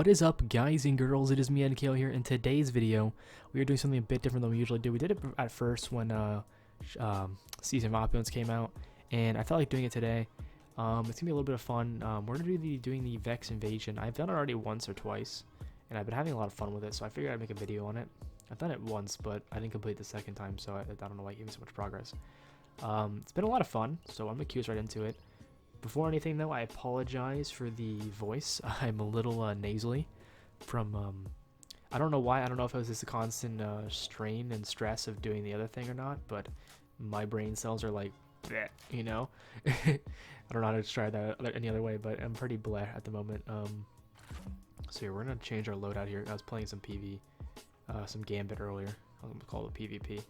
What is up, guys and girls? It is me, NKO here. In today's video, we are doing something a bit different than we usually do. We did it at first when Season of Opulence came out, and I felt like doing it today. It's gonna be a little bit of fun. We're gonna be doing the Vex Invasion. I've done it already once or twice, and I've been having a lot of fun with it, so I figured I'd make a video on it. I've done it once, but I didn't complete the second time, so I don't know why it gave me so much progress. It's been a lot of fun, so I'm gonna cue right into it. Before anything, though, I apologize for the voice. I'm a little nasally from, I don't know why. I don't know if it was just a constant strain and stress of doing the other thing or not, but my brain cells are like, bleh, you know? I don't know how to try that any other way, but I'm pretty bleh at the moment. So yeah, we're going to change our loadout here. I was playing some PV, some Gambit earlier. I'm going to call it PvP.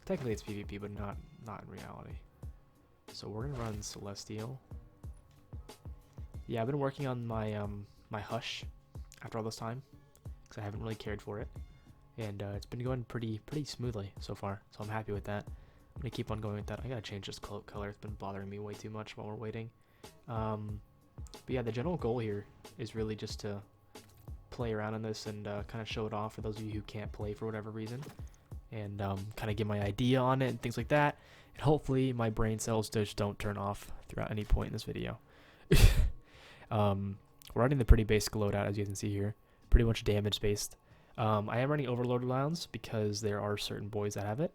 Technically it's PvP, but not in reality. So we're gonna run Celestial. Yeah, I've been working on my my Hush after all this time because I haven't really cared for it, and it's been going pretty smoothly so far. So I'm happy with that. I'm gonna keep on going with that. I gotta change this cloak color. It's been bothering me way too much while we're waiting. But yeah, the general goal here is really just to play around in this and kind of show it off for those of you who can't play for whatever reason, and kind of get my idea on it and things like that. And hopefully my brain cells just don't turn off throughout any point in this video. We're running the pretty basic loadout, as you can see here. Pretty much damage based. I am running Overload rounds because there are certain boys that have it.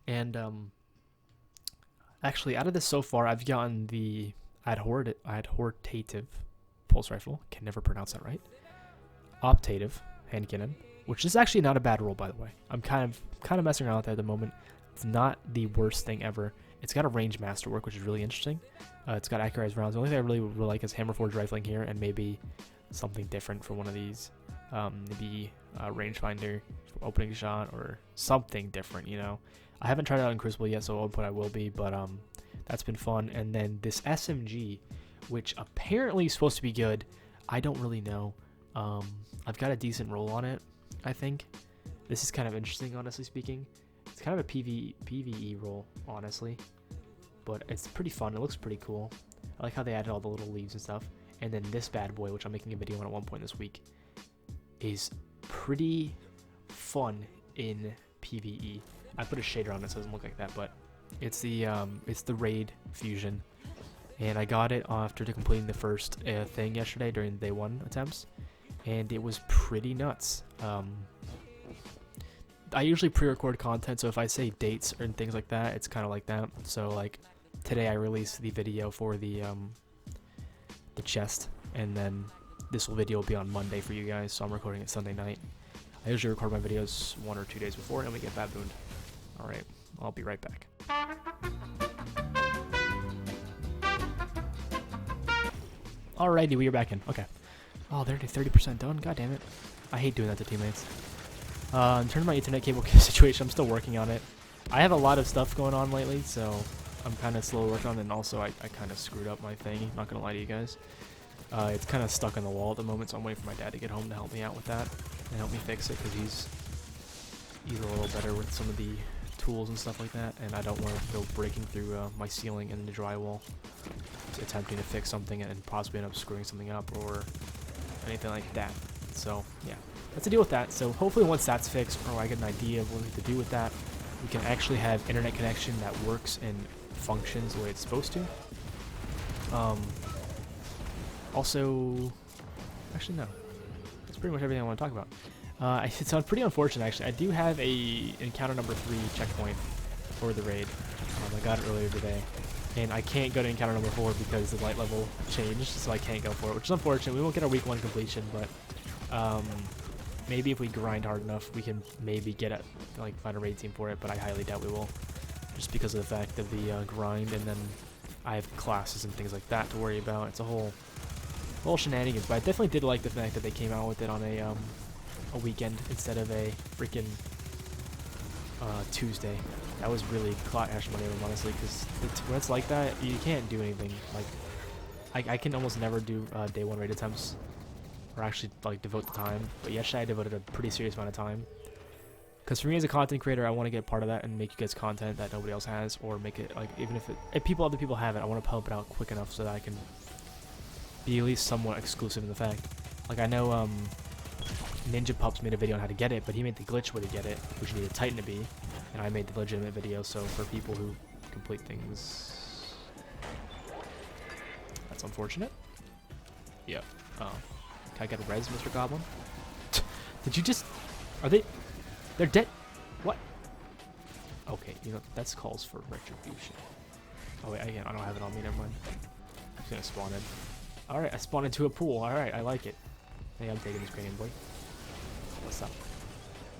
And actually, out of this so far, I've gotten the Adhortative Pulse Rifle. Can never pronounce that right. Optative Hand Cannon, which is actually not a bad roll, by the way. I'm kind of messing around with that at the moment. It's not the worst thing ever. It's got a range masterwork, which is really interesting. It's got accurized rounds. The only thing I really like is Hammerforge rifling here, and maybe something different for one of these. Maybe a rangefinder for opening shot or something different, you know. I haven't tried it out in Crucible yet, so I will be, but that's been fun. And then this SMG, which apparently is supposed to be good. I don't really know. I've got a decent roll on it, I think. This is kind of interesting, honestly speaking. It's kind of a PvE role, honestly, but it's pretty fun. It looks pretty cool. I like how they added all the little leaves and stuff. And then this bad boy, which I'm making a video on at one point this week, is pretty fun in PvE. I put a shader on it so it doesn't look like that, but it's the raid fusion, and I got it after completing the first thing yesterday during the day 1 attempts, and it was pretty nuts. I usually pre-record content, so if I say dates and things like that, it's kind of like that. So like today I released the video for the chest, and then this video will be on Monday for you guys, so I'm recording it Sunday night. I usually record my videos 1 or 2 days before, and we get babooned. Alright, I'll be right back. Alrighty, we are back in. Okay. Oh, they're 30% done? God damn it. I hate doing that to teammates. In terms of my Ethernet cable situation, I'm still working on it. I have a lot of stuff going on lately, so I'm kind of slow working on it, and also I kind of screwed up my thing, not going to lie to you guys. It's kind of stuck on the wall at the moment, so I'm waiting for my dad to get home to help me out with that and help me fix it, because he's a little better with some of the tools and stuff like that, and I don't want to go breaking through my ceiling and the drywall attempting to fix something and possibly end up screwing something up or anything like that. So, yeah. That's the deal with that. So hopefully once that's fixed, or I get an idea of what we have to do with that, we can actually have internet connection that works and functions the way it's supposed to. Also, actually no, that's pretty much everything I want to talk about. It sounds pretty unfortunate actually. I do have a encounter number 3 checkpoint for the raid. I got it earlier today, and I can't go to encounter number 4 because the light level changed, so I can't go for it, which is unfortunate. We won't get our week 1 completion, but maybe if we grind hard enough, we can maybe get it, like find a raid team for it, but I highly doubt we will, just because of the fact of the grind, and then I have classes and things like that to worry about. It's a whole shenanigans, but I definitely did like the fact that they came out with it on a weekend instead of a freaking Tuesday. That was really clout hash money, honestly, because when it's like that, you can't do anything. Like, I can almost never do day 1 raid attempts, or actually like devote the time, but yesterday I devoted a pretty serious amount of time, because for me as a content creator, I want to get part of that and make you guys content that nobody else has, or make it like, even if other people have it, I want to pump it out quick enough so that I can be at least somewhat exclusive in the fact. Like, I know Ninja Pups made a video on how to get it, but he made the glitch way to get it, which you need a Titan to be, and I made the legitimate video, so for people who complete things... That's unfortunate. Yeah. Oh. Can I get a res, Mr. Goblin? Did you just... Are they... They're dead? What? Okay, you know, that's calls for retribution. Oh wait, I don't have it on me, never mind. I'm just gonna spawn in. Alright, I spawned into a pool. Alright, I like it. Hey, I'm taking this cranium boy. What's up?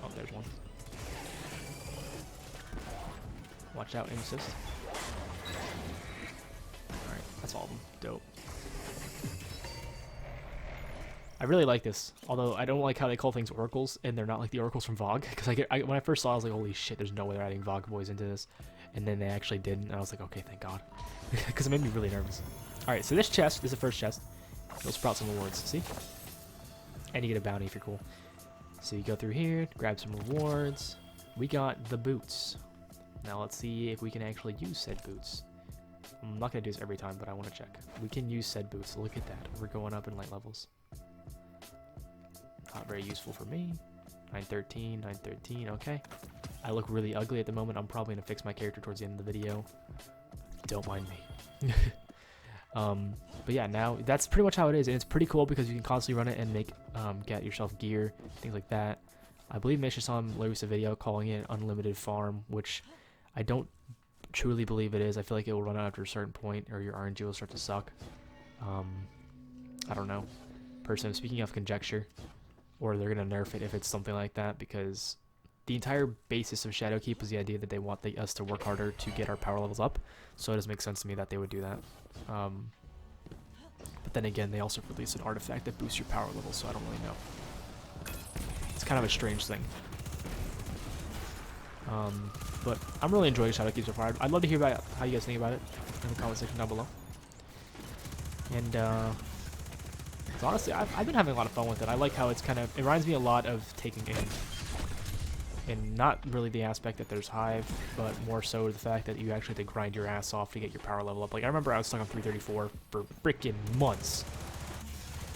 Oh, there's one. Watch out, aim assist. Alright, that's all of them. Dope. I really like this, although I don't like how they call things oracles, and they're not like the oracles from VoG. Because when I first saw it, I was like, holy shit, there's no way they're adding VoG boys into this. And then they actually did, and I was like, okay, thank God. Because it made me really nervous. Alright, so this chest is the first chest. It'll sprout some rewards, see? And you get a bounty if you're cool. So you go through here, grab some rewards. We got the boots. Now let's see if we can actually use said boots. I'm not going to do this every time, but I want to check. We can use said boots. Look at that. We're going up in light levels. Not very useful for me. 913, 913, okay. I look really ugly at the moment. I'm probably going to fix my character towards the end of the video. Don't mind me. But yeah, now that's pretty much how it is, and it's pretty cool because you can constantly run it and make get yourself gear, things like that. I believe Misha saw him release a video calling it unlimited farm, which I don't truly believe it is. I feel like it will run out after a certain point, or your RNG will start to suck. I don't know. Personally, speaking of conjecture, or they're gonna nerf it if it's something like that, because the entire basis of Shadowkeep was the idea that they want us to work harder to get our power levels up, so it does make sense to me that they would do that. But then again, they also released an artifact that boosts your power level, so I don't really know. It's kind of a strange thing. But I'm really enjoying Shadowkeep so far. I'd love to hear about how you guys think about it in the comment section down below. And honestly, I've been having a lot of fun with it. I like how it's kind of, it reminds me a lot of taking aim. And not really the aspect that there's Hive, but more so the fact that you actually have to grind your ass off to get your power level up. Like, I remember I was stuck on 334 for freaking months.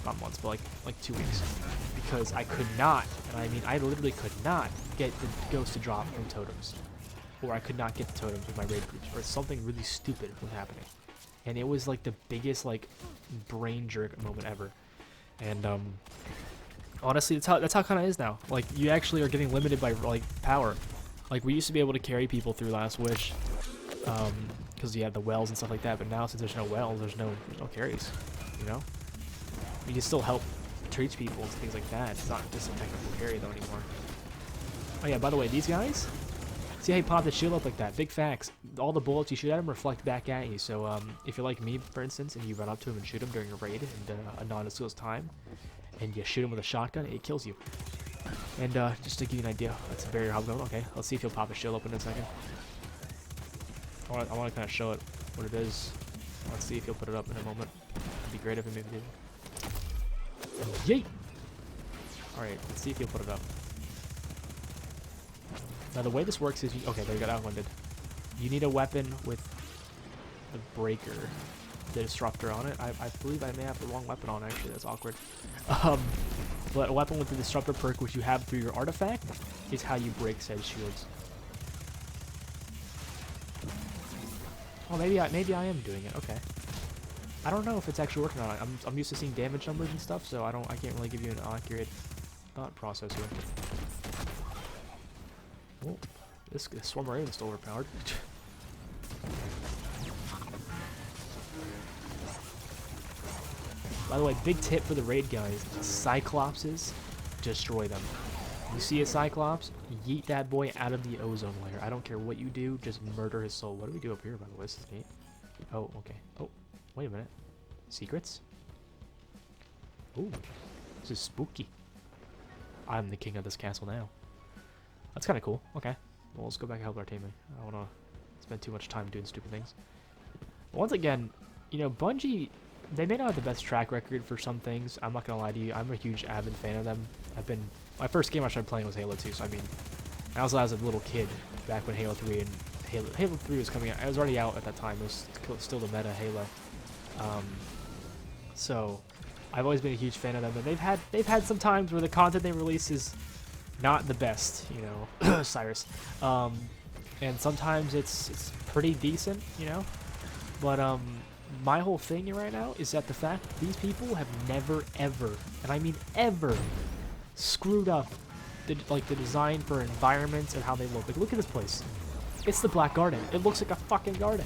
Not months, but like 2 weeks. Because I could not, and I mean I literally could not get the ghost to drop from totems. Or I could not get the totems with my raid groups, or something really stupid was happening. And it was like the biggest like brain jerk moment ever. And honestly, that's how it kind of is now. Like, you actually are getting limited by like power. Like, we used to be able to carry people through Last Wish, because you had the wells and stuff like that. But now, since there's no wells, there's no carries. You know, you can still help treat people and things like that. It's not just a technical carry though anymore. Oh yeah, by the way, these guys, see how he popped his shield up like that? Big facts. All the bullets you shoot at him reflect back at you. So if you're like me, for instance, and you run up to him and shoot him during a raid and a non-exclusive time, and you shoot him with a shotgun, it kills you. And just to give you an idea, that's a barrier hobgoblin. Okay, let's see if he'll pop his shield open in a second. I want to kind of show it what it is. Let's see if he'll put it up in a moment. It'd be great if he maybe did. Yeet! Alright, let's see if he'll put it up. Now the way this works is, okay, there you got outwinded. You need a weapon with the breaker, the disruptor on it. I believe I may have the wrong weapon on, actually. That's awkward. But a weapon with the disruptor perk, which you have through your artifact, is how you break said shields. Oh, maybe I am doing it. Okay. I don't know if it's actually working on it. I'm used to seeing damage numbers and stuff, so I can't really give you an accurate thought process here. Oh, this Swarm Raven's still overpowered. By the way, big tip for the raid guys, Cyclopses, destroy them. You see a Cyclops, yeet that boy out of the ozone layer. I don't care what you do, just murder his soul. What do we do up here, by the way? This is neat. Oh, okay. Oh, wait a minute. Secrets? Ooh, this is spooky. I'm the king of this castle now. That's kind of cool. Okay. Well, let's go back and help our teammate. I don't want to spend too much time doing stupid things. Once again, you know, Bungie, they may not have the best track record for some things. I'm not going to lie to you. I'm a huge avid fan of them. My first game I started playing was Halo 2, so I mean, I was a little kid back when Halo 3 and Halo 3 was coming out. I was already out at that time. It was still the meta Halo. So I've always been a huge fan of them, but they've had some times where the content they release is not the best, you know, Cyrus. And sometimes it's pretty decent, you know. But my whole thing right now is that the fact that these people have never ever, and I mean ever, screwed up the design for environments and how they look. Like, look at this place. It's the Black Garden. It looks like a fucking garden.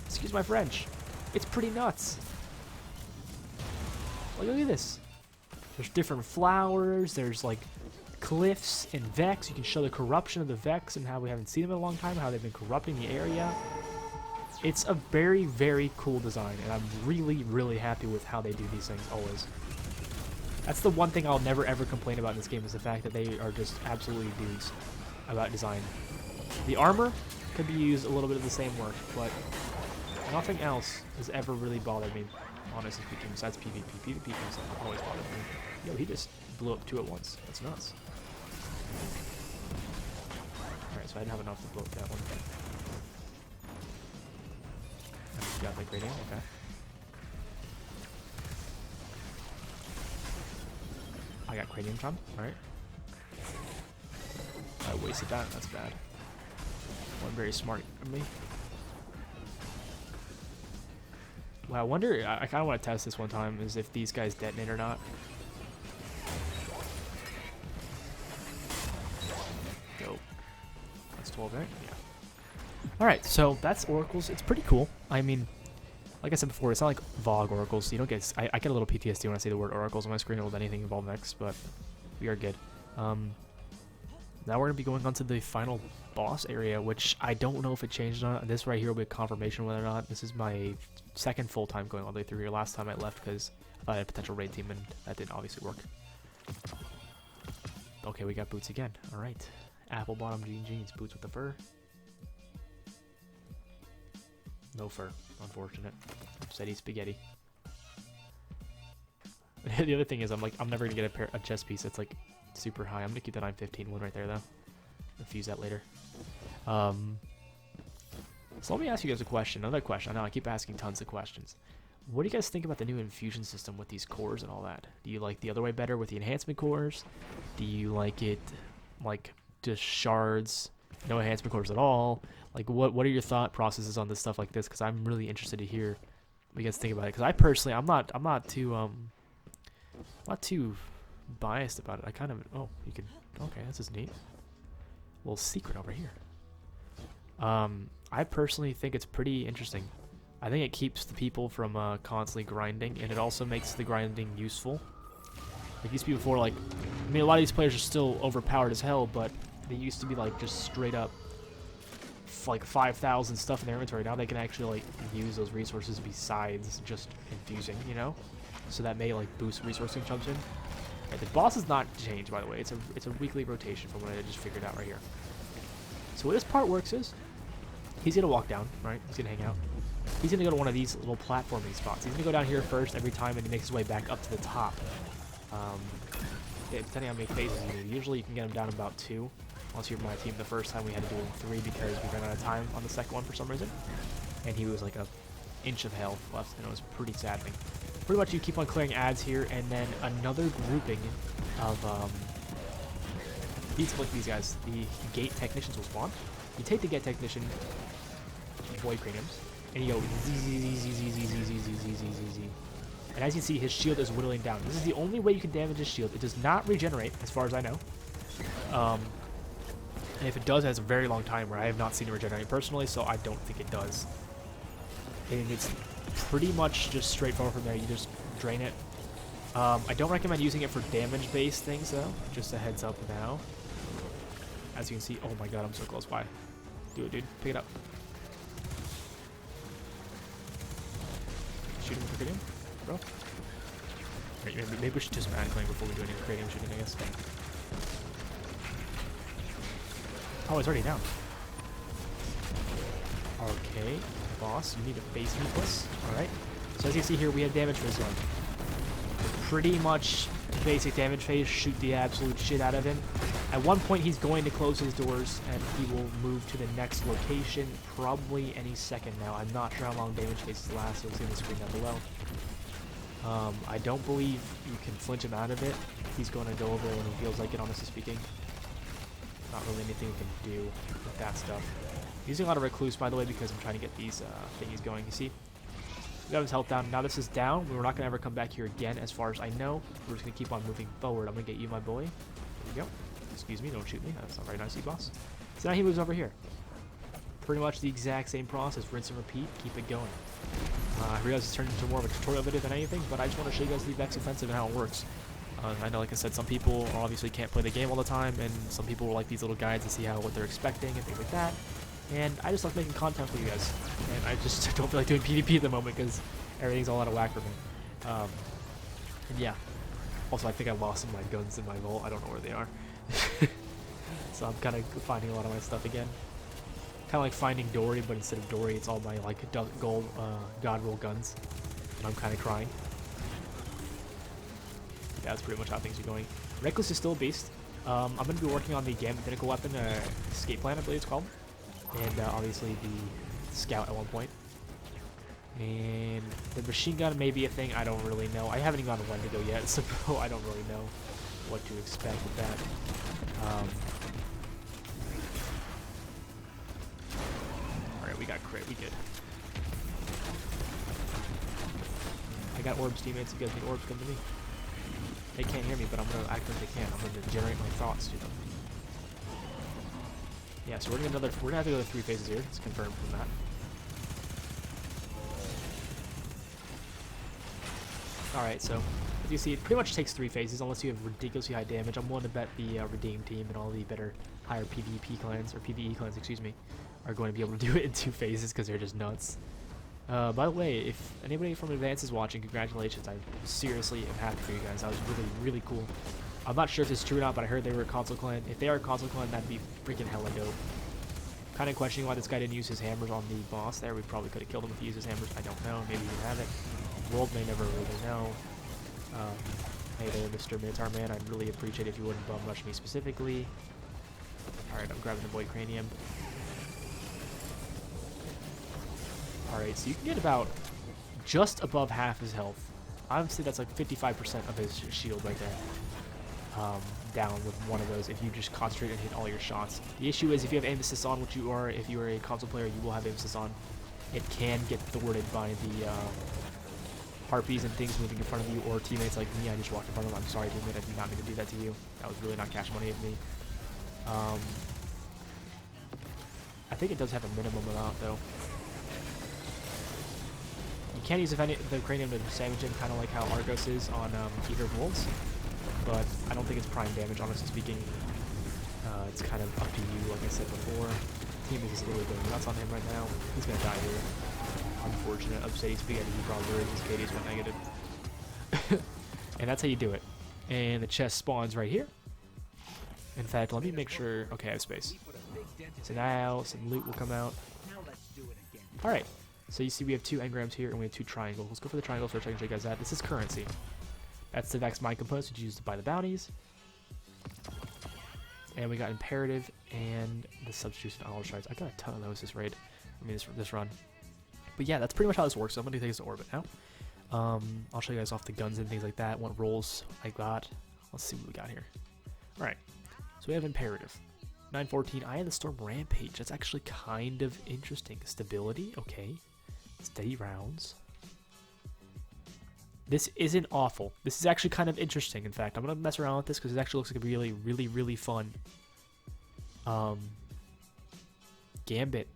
Excuse my French. It's pretty nuts. Like, look at this. There's different flowers. There's like cliffs and Vex. You can show the corruption of the Vex and how we haven't seen them in a long time, how they've been corrupting the area. It's a very, very cool design, and I'm really, really happy with how they do these things always. That's the one thing I'll never ever complain about in this game, is the fact that they are just absolutely dudes about design. The armor could be used a little bit of the same work, but nothing else has ever really bothered me, honestly speaking, besides PvP. PvP has always bothered me. Yo, he just blew up 2 at once. That's nuts. Alright, so I didn't have enough to blow up that one. Got like radiant, okay. I got cranium charm, alright. I wasted that, that's bad. One very smart of me. Well, I wonder, I kind of want to test this one time, is if these guys detonate or not. Dope. That's 12, right? Yeah. Alright, so that's oracles. It's pretty cool. I mean, like I said before, it's not like Vogue oracles. You don't get. I get a little PTSD when I say the word oracles on my screen with anything involving Vex, but we are good. Now we're gonna be going on to the final boss area, which I don't know if it changed or not. This right here will be a confirmation whether or not. This is my second full time going all the way through here. Last time I left because I thought I had a potential raid team, and that didn't obviously work. Okay, we got boots again. All right, apple bottom jeans, boots with the fur. No fur, unfortunate. Steady spaghetti. The other thing is, I'm never gonna get a chest piece that's like super high. I'm gonna keep the 915 one right there though. Infuse that later. So let me ask you guys a question. Another question. I know I keep asking tons of questions. What do you guys think about the new infusion system with these cores and all that? Do you like the other way better with the enhancement cores? Do you like it like just shards, no enhancement cores at all? Like, what are your thought processes on this stuff like this? Because I'm really interested to hear what you guys think about it. Because I personally, I'm not too biased about it. I kind of, oh, you can, okay, this is neat. Little secret over here. I personally think it's pretty interesting. I think it keeps the people from constantly grinding, and it also makes the grinding useful. Like, used to be before, like, I mean, a lot of these players are still overpowered as hell, but they used to be like just straight up like 5,000 stuff in their inventory. Now they can actually like use those resources besides just infusing, you know? So that may like boost resource consumption. Right, the boss is not changed, by the way. It's a weekly rotation from what I just figured out right here. So what this part works is, he's gonna walk down, right? He's gonna hang out. He's gonna go to one of these little platforming spots. He's gonna go down here first every time, and he makes his way back up to the top. Depending on how many phases you need. Usually you can get him down in about 2. Once you're my team, the first time we had to do it in 3 because we ran out of time on the second one for some reason. And he was like a inch of health left, and it was pretty saddening. Pretty much you keep on clearing ads here, and then another grouping of these guys, the gate technicians will spawn. You take the gate technician, void craniums, and you go z. And as you see, his shield is whittling down. This is the only way you can damage his shield. It does not regenerate, as far as I know. And if it does, it has a very long time where I have not seen it regenerate personally, so I don't think it does. And it's pretty much just straightforward from there. You just drain it. I don't recommend using it for damage-based things, though. Just a heads up now. As you can see, oh my god, I'm so close by. Do it, dude. Pick it up. Shoot him with the cranium, bro. Right, maybe we should just mad claim before we do any cranium shooting, I guess. Oh, it's already down. Okay, boss, you need to face me, plus. Alright. So as you see here, we have damage phase on. Pretty much basic damage phase, shoot the absolute shit out of him. At one point, he's going to close his doors, and he will move to the next location, probably any second now. I'm not sure how long damage phases last. You'll see on the screen down below. I don't believe you can flinch him out of it. He's going to go over when he feels like it, honestly speaking. Not really anything we can do with that stuff. Using a lot of Recluse, by the way, because I'm trying to get these thingies going. You see? We got his health down. Now this is down. We're not going to ever come back here again, as far as I know. We're just going to keep on moving forward. I'm going to get you, my boy. There we go. Excuse me, don't shoot me. That's not very nice of you, boss. So now he moves over here. Pretty much the exact same process. Rinse and repeat. Keep it going. I realize it's turned into more of a tutorial video than anything, but I just want to show you guys the Vex Offensive and how it works. I know, like I said, some people obviously can't play the game all the time, and some people will like these little guides to see what they're expecting and things like that. And I just like making content for you guys. And I just don't feel like doing PvP at the moment because everything's all out of whack for me. And yeah. Also, I think I lost some of my guns in my vault. I don't know where they are. So I'm kind of finding a lot of my stuff again. Kind of like finding Dory, but instead of Dory, it's all my like gold god roll guns. And I'm kind of crying. Yeah, that's pretty much how things are going. Reckless is still a beast. I'm going to be working on the Gambit Pinnacle weapon, Escape Plan, I believe it's called. And obviously the Scout at one point. And the machine gun may be a thing, I don't really know. I haven't even gotten one to go yet, so I don't really know what to expect with that. Alright, we got crit, we good. I got orbs, teammates. If you guys need orbs, come to me. They can't hear me, but I'm going to act like they can. I'm going to generate my thoughts to them. Yeah, so we're gonna have to go to 3 phases here. It's confirmed from that. Alright, so as you see, it pretty much takes 3 phases unless you have ridiculously high damage. I'm willing to bet the Redeem team and all the better higher PvP clans, or PvE clans, excuse me, are going to be able to do it in 2 phases because they're just nuts. By the way, if anybody from Advance is watching, congratulations. I seriously am happy for you guys. That was really, really cool. I'm not sure if it's true or not, but I heard they were a console clan. If they are a console clan, that'd be freaking hella dope. Kind of questioning why this guy didn't use his hammers on the boss there. We probably could have killed him if he used his hammers. I don't know. Maybe he didn't have it. World may never really know. Hey there, Mr. Minotaur Man. I'd really appreciate it if you wouldn't bum rush me specifically. Alright, I'm grabbing the Void Cranium. Alright, so you can get about just above half his health. Honestly, that's like 55% of his shield right there. Down with one of those if you just concentrate and hit all your shots. The issue is if you have aim assist on, which you are, if you are a console player, you will have aim assist on. It can get thwarted by the harpies and things moving in front of you, or teammates like me. I just walked in front of them. I'm sorry, teammate. I did not mean to do that to you. That was really not cash money of me. I think it does have a minimum amount though. You can't use the cranium to damage him, kind of like how Argos is on Eater of Wolves. But I don't think it's prime damage, honestly speaking. It's kind of up to you, like I said before. Team is literally going nuts on him right now. He's going to die here. Unfortunate. Upsetty Spaghetti, he probably his KDs went negative. And that's how you do it. And the chest spawns right here. In fact, let me make sure... Okay, I have space. So now some loot will come out. Alright. So you see we have 2 engrams here and we have 2 triangles. Let's go for the triangle first so I can show you guys that. This is currency. That's the Vex Mind Components, which you use to buy the bounties. And we got Imperative and the Substitution Auto Shards. I got a ton of those this raid. I mean, this run. But yeah, that's pretty much how this works. So I'm going to take this to orbit now. I'll show you guys off the guns and things like that. What rolls I got. Let's see what we got here. Alright. So we have Imperative. 914. Eye of the Storm Rampage. That's actually kind of interesting. Stability. Okay. Steady rounds. This isn't awful. This is actually kind of interesting, in fact. I'm going to mess around with this because it actually looks like a really, really, really fun Gambit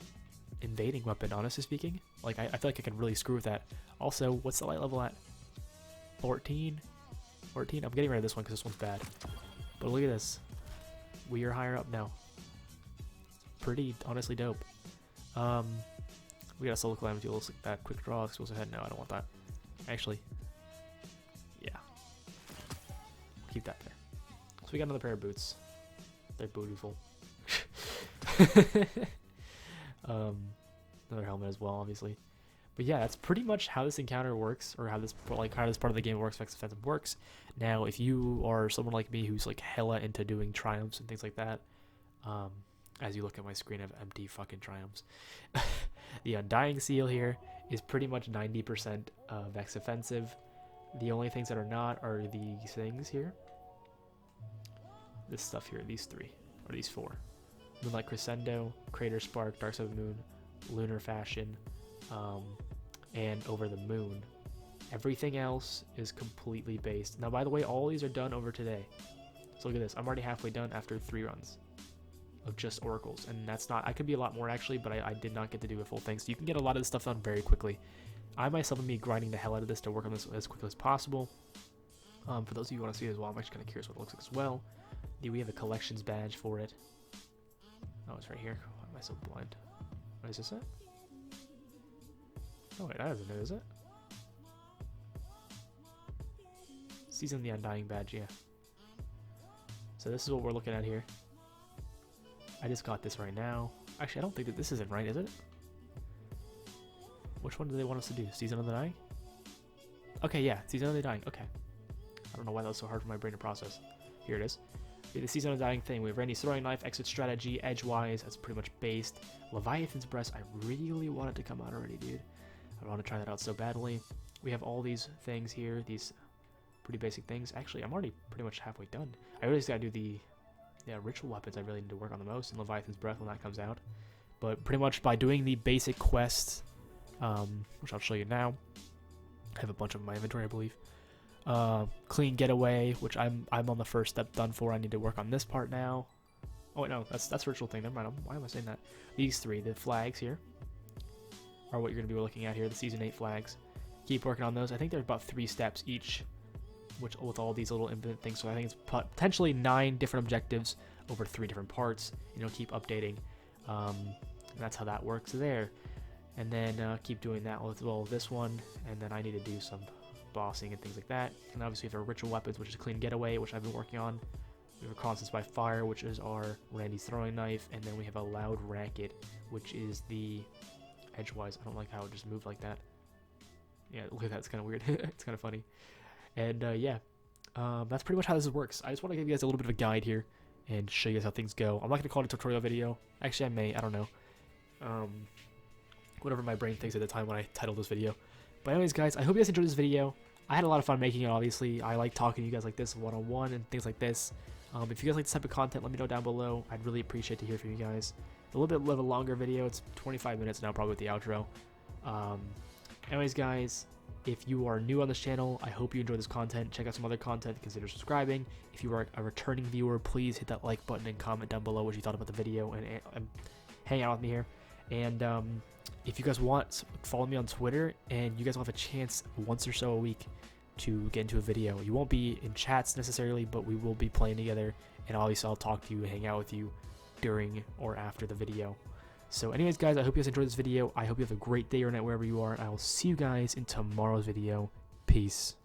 invading weapon, honestly speaking. Like, I feel like I can really screw with that. Also, what's the light level at? 14? 14? I'm getting rid of this one because this one's bad. But look at this. We are higher up now. Pretty, honestly, dope. We got a Solar Calamity. Looks like that. Quick draw, explosive head. No, I don't want that. Actually... keep that there. So we got another pair of boots. They're beautiful. Another helmet as well, obviously. But yeah, that's pretty much how this encounter works, or how this part of the game works. Vex Offensive works. Now, if you are someone like me who's like hella into doing triumphs and things like that, as you look at my screen of empty fucking triumphs, the Undying Seal here is pretty much 90% Vex Offensive. The only things that are not are these things here. This stuff here, these 3, or these 4. Moonlight Crescendo, Crater Spark, Dark Side of the Moon, Lunar Fashion, and Over the Moon. Everything else is completely based. Now, by the way, all these are done over today. So look at this. I'm already halfway done after 3 runs of just oracles. And that's not... I could be a lot more, actually, but I did not get to do a full thing. So you can get a lot of this stuff done very quickly. I myself am grinding the hell out of this to work on this as quickly as possible. For those of you who want to see it as well, I'm actually kind of curious what it looks like as well. We have a collections badge for it. Oh, it's right here. Why am I so blind? What is this it? Oh wait, that isn't it, is it? Season of the Undying badge, yeah. So this is what we're looking at here. I just got this right now. Actually, I don't think that this isn't right, is it? Which one do they want us to do? Season of the Dying? Okay, yeah, Season of the Dying. Okay. I don't know why that was so hard for my brain to process. Here it is. The Season of the Dying thing. We have Randy's throwing knife, exit strategy, edgewise. That's pretty much based. Leviathan's breast. I really want it to come out already, dude. I want to try that out so badly. We have all these things here. These pretty basic things. Actually, I'm already pretty much halfway done. I really just gotta do the ritual weapons I really need to work on the most, and Leviathan's breath when that comes out. But pretty much by doing the basic quests, which I'll show you now. I have a bunch of my inventory, I believe. Clean getaway, which I'm on the first step done for. I need to work on this part now. Oh wait, no, that's ritual thing. Never mind. Why am I saying that? These 3, the flags here, are what you're gonna be looking at here. The season 8 flags. Keep working on those. I think there's about 3 steps each, which with all these little infinite things. So I think it's potentially 9 different objectives over 3 different parts. You know, keep updating. And that's how that works there. And then keep doing that with this one. And then I need to do some bossing and things like that. And obviously we have our ritual weapons, which is clean getaway, which I've been working on. We have a Constance by Fire, which is our Randy's throwing knife, and then we have a loud racket, which is the edgewise. I don't like how it just moved like that. Yeah, look at that, it's kind of weird. It's kind of funny. And yeah, that's pretty much how this works. I just want to give you guys a little bit of a guide here and show you guys how things go. I'm not going to call it a tutorial video. Actually, I may, I don't know. Whatever my brain thinks at the time when I titled this video. But anyways, guys, I hope you guys enjoyed this video. I had a lot of fun making it, obviously. I like talking to you guys like this one-on-one and things like this. If you guys like this type of content, let me know down below. I'd really appreciate to hear from you guys. It's a little bit of a longer video. It's 25 minutes now, probably with the outro. Anyways, guys, if you are new on this channel, I hope you enjoy this content. Check out some other content. Consider subscribing. If you are a returning viewer, please hit that like button and comment down below what you thought about the video and hang out with me here. And if you guys want, follow me on Twitter, and you guys will have a chance once or so a week to get into a video. You won't be in chats necessarily, but we will be playing together, and obviously I'll talk to you and hang out with you during or after the video. So anyways, guys, I hope you guys enjoyed this video. I hope you have a great day or night wherever you are. I will see you guys in tomorrow's video. Peace.